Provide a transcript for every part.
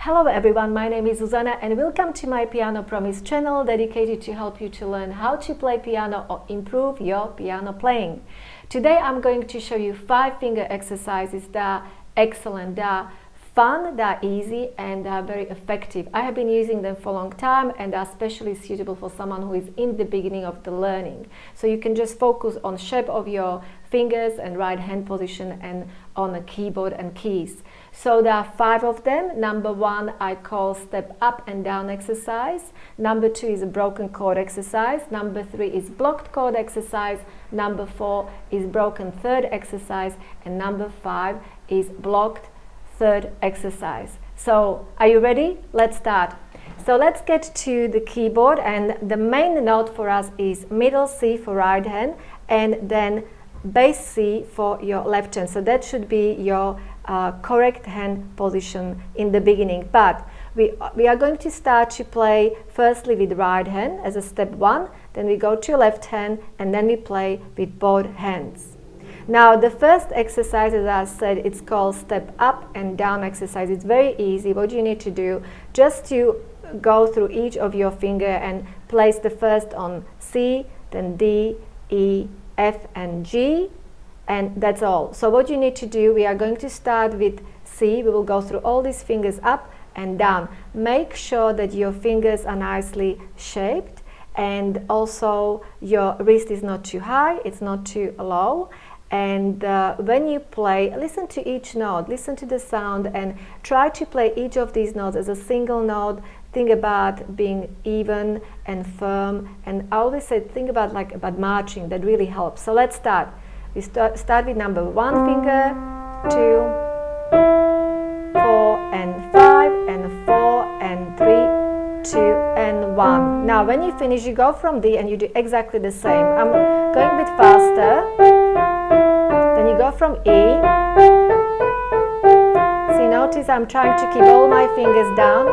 Hello everyone, my name is Zuzana and welcome to my Piano Promise channel dedicated to help you to learn how to play piano or improve your piano playing. Today I'm going to show you 5 finger exercises that are excellent, that are fun, that are easy and that are very effective. I have been using them for a long time and are especially suitable for someone who is in the beginning of the learning. So you can just focus on shape of your fingers and right hand position and on the keyboard and keys. So there are 5 of them. Number 1 I call step up and down exercise. Number 2 is a broken chord exercise. Number 3 is blocked chord exercise. Number 4 is broken third exercise. And number 5 is blocked third exercise. So are you ready? Let's start. So let's get to the keyboard, and the main note for us is middle C for right hand and then bass C for your left hand. So that should be your correct hand position in the beginning. But we are going to start to play firstly with right hand as a step 1, then we go to left hand and then we play with both hands. Now the first exercise, as I said, it's called step up and down exercise. It's very easy. What you need to do, just to go through each of your finger and place the first on C, then D, E, F and G, and that's all. So what you need to do, we are going to start with C. We will go through all these fingers up and down. Make sure that your fingers are nicely shaped and also your wrist is not too high, it's not too low. And when you play, listen to each note, listen to the sound and try to play each of these notes as a single note. Think about being even and firm, and I always say think about marching. That really helps. So let's start. We start with number 1 finger, 2, 4 and 5 and 4 and 3, 2 and 1. Now when you finish, you go from D and you do exactly the same. I'm going a bit faster. Then you go from E. See, notice I'm trying to keep all my fingers down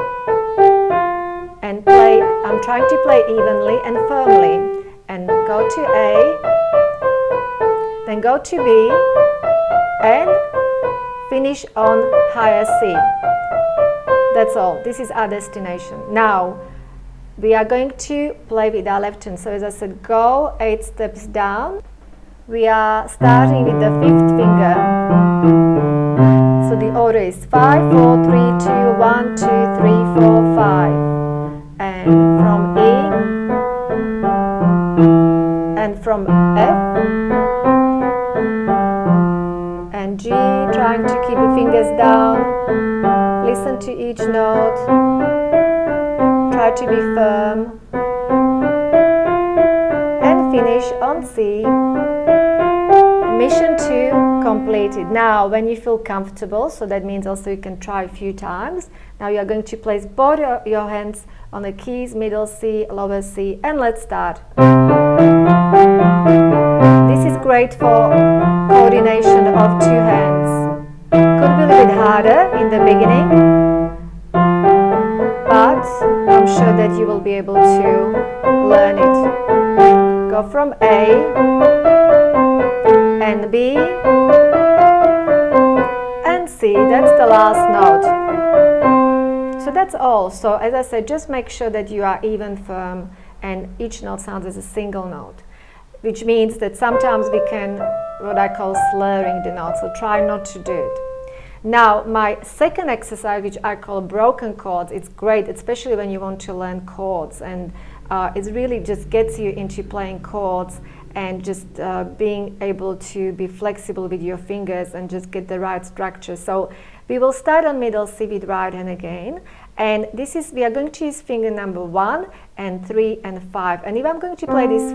and play. I'm trying to play evenly and firmly. And go to A, then go to B and finish on higher C. That's all. This is our destination. Now we are going to play with our left hand. So as I said, go 8 steps down. We are starting with the 5th finger. So the order is 5, 4, 3, 2, 1, 2, 3, 4, 5. And from E and from F and G, trying to keep the fingers down. Listen to each note. Try to be firm. And finish on C. Mission 2 completed. Now when you feel comfortable, so that means also you can try a few times. Now you are going to place both your hands on the keys, middle C, lower C, and let's start. This is great for coordination of 2 hands. Could be a little bit harder in the beginning, but I'm sure that you will be able to learn it. Go from A and B and C. That's the last note. So that's all. So as I said, just make sure that you are even, firm, and each note sounds as a single note, which means that sometimes we can, what I call slurring the notes, so try not to do it. Now my second exercise, which I call broken chords, it's great, especially when you want to learn chords, and it really just gets you into playing chords and just being able to be flexible with your fingers and just get the right structure. So we will start on middle C with right hand again, and this is, we are going to use finger number 1 and 3 and 5. And if I'm going to play this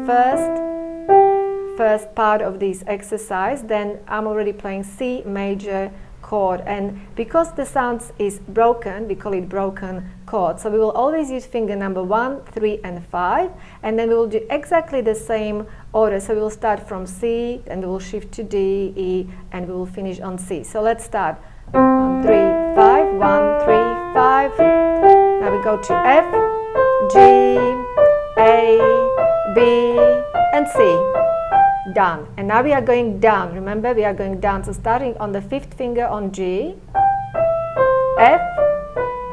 first part of this exercise, then I'm already playing C major chord, and because the sound is broken, we call it broken chord. So we will always use finger number 1, 3 and 5, and then we will do exactly the same order. So we will start from C, and we will shift to D, E, and we will finish on C. So let's start. 1, 3, 5, 1, 3, 5. Now we go to F, G, A, B and C. Done. And now we are going down. Remember, we are going down. So starting on the 5th finger on G, F,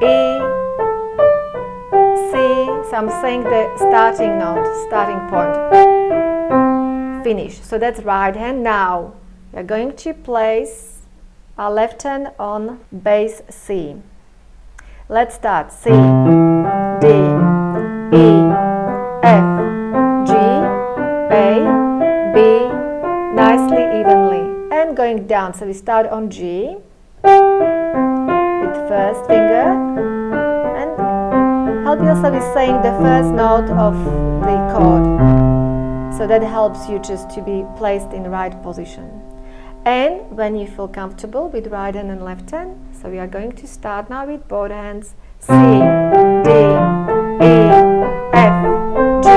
E, C, so I'm saying the starting note, starting point, finish. So that's right hand. Now we're going to place our left hand on bass C. Let's start. C, D, E, F, G, A, B, nicely evenly, and going down. So we start on G with first finger, and help yourself with saying the first note of the chord. So that helps you just to be placed in the right position. And when you feel comfortable with right hand and left hand, so we are going to start now with both hands. C, D, E, F, G,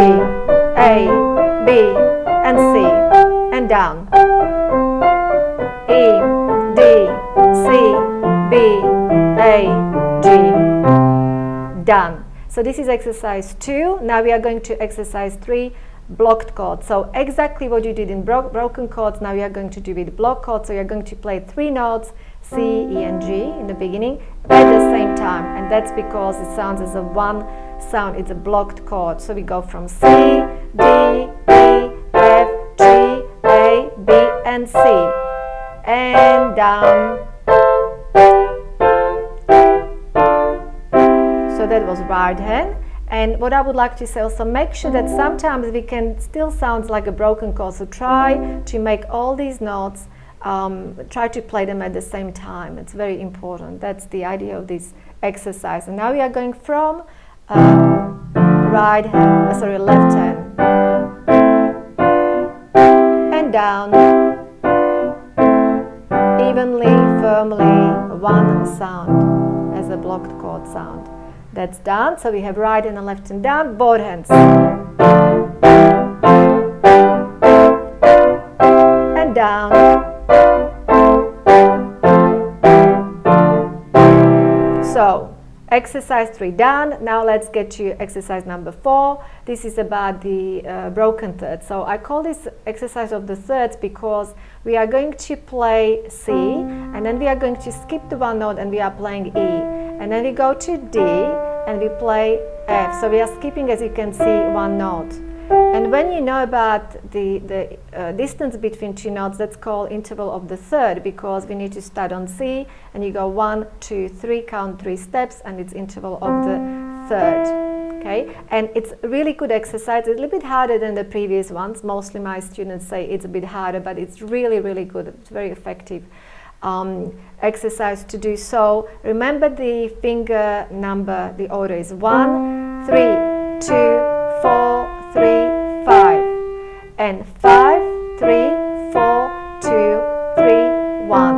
A, B, and C, and down. E, D, C, B, A, G, done. So this is exercise 2. Now we are going to exercise 3, blocked chords. So exactly what you did in broken chords, now we are going to do with block chords. So you're going to play 3 notes, C, E, and G in the beginning at the same time, and that's because it sounds as a one sound. It's a blocked chord. So we go from C, D, E, F, G, A, B, and C, and down. So that was right hand. And what I would like to say also, make sure that sometimes we can still sound like a broken chord. So try to make all these notes, try to play them at the same time. It's very important. That's the idea of this exercise. And now we are going from left hand, and down, evenly, firmly, one sound as a blocked chord sound. That's done. So we have right and left and down, both hands. And down. So exercise 3 done. Now let's get to exercise number 4. This is about the broken thirds. So I call this exercise of the thirds because we are going to play C, and then we are going to skip the one note and we are playing E. And then we go to D and we play F. So we are skipping, as you can see, one note. And when you know about the distance between 2 notes, that's called interval of the third, because we need to start on C and you go 1, 2, 3, count 3 steps, and it's interval of the third. Okay, and it's a really good exercise. It's a little bit harder than the previous ones. Mostly my students say it's a bit harder, but it's really, really good. It's very effective exercise to do. So remember the finger number, the order is 1, 3, 2, 4, 3, 5, and 5, 3, 4, 2, 3, 1.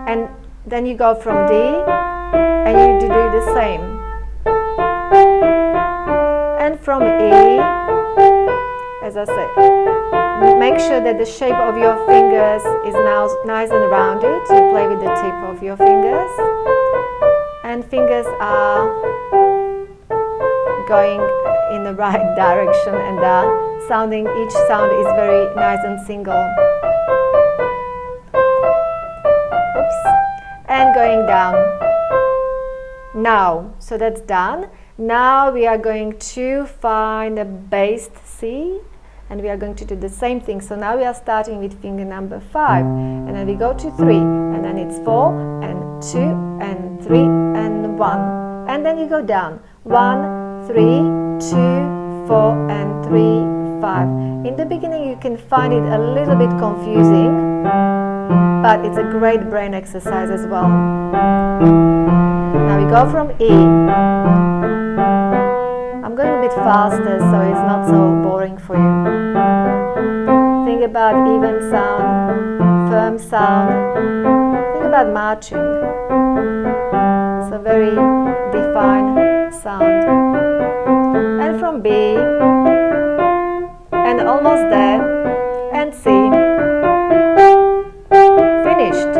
And then you go from D and you do the same. And from E, as I said, make sure that the shape of your fingers is now nice and rounded. You play with the tip of your fingers, and fingers are going in the right direction, and sounding, each sound is very nice and single. Oops. And going down. Now, so that's done. Now we are going to find a based C, and we are going to do the same thing. So now we are starting with finger number 5, and then we go to 3, and then it's 4 and 2 and 3 and 1, and then you go down 1, 3, 2, 4 and 3, 5. In the beginning you can find it a little bit confusing, but it's a great brain exercise as well. Now we go from E. I'm going a bit faster so it's not so boring for you. Think about even sound, firm sound. Think about marching. It's a very defined sound. And from B, and almost there, and C. Finished.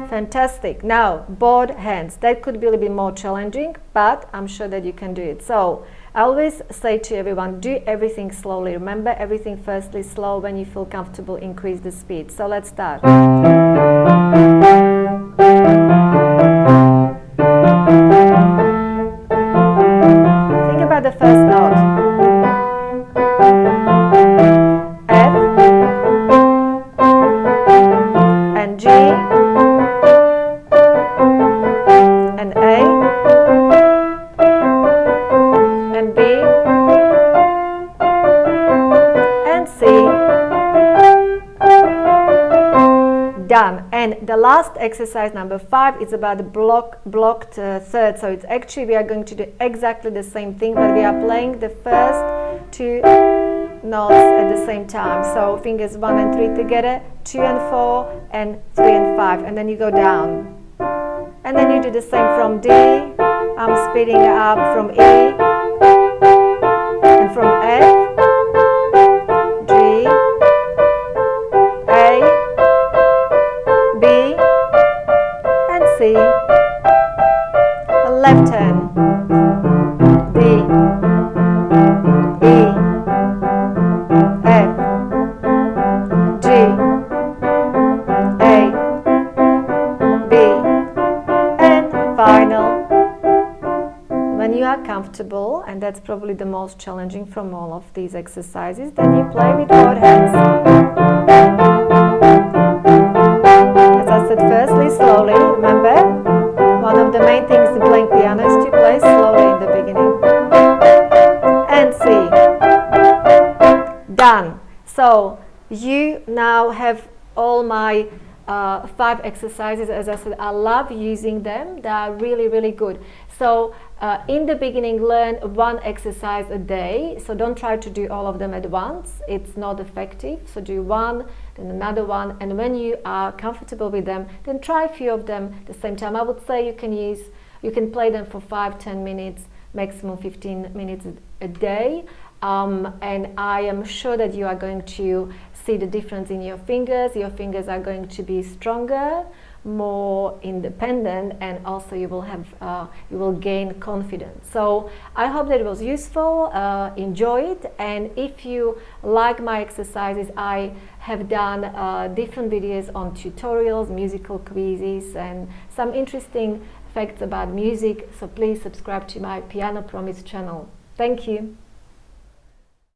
Fantastic. Now, both hands. That could be a little bit more challenging, but I'm sure that you can do it. So, I always say to everyone, do everything slowly. Remember, everything firstly slow. When you feel comfortable, increase the speed. So, let's start. A and B and C. Done. And the last exercise, number 5, is about the blocked third. So it's actually, we are going to do exactly the same thing, but we are playing the first 2 notes at the same time. So fingers 1 and 3 together, 2 and 4, and 3 and 5, and then you go down. And then you do the same from D. I'm speeding up from E, and from F, G, A, B, and C. A left hand, D, E, F, G, A, B, and final. When you are comfortable, and that's probably the most challenging from all of these exercises, then you play with both hands. As I said, firstly, slowly. Remember, one of the main things in playing piano is to play slowly in the beginning. And C. Done. So you now have all my 5 exercises. As I said, I love using them. They are really, really good. So in the beginning, learn 1 exercise a day. So don't try to do all of them at once. It's not effective. So do 1, then another 1. And when you are comfortable with them, then try a few of them at the same time. I would say you can play them for 5-10 minutes, maximum 15 minutes a day. And I am sure that you are going to see the difference in your fingers. Your fingers are going to be stronger, more independent, and also you will gain confidence. So I hope that it was useful. Enjoy it, and if you like my exercises, I have done different videos on tutorials, musical quizzes, and some interesting facts about music. So please subscribe to my Piano Promise channel. Thank you.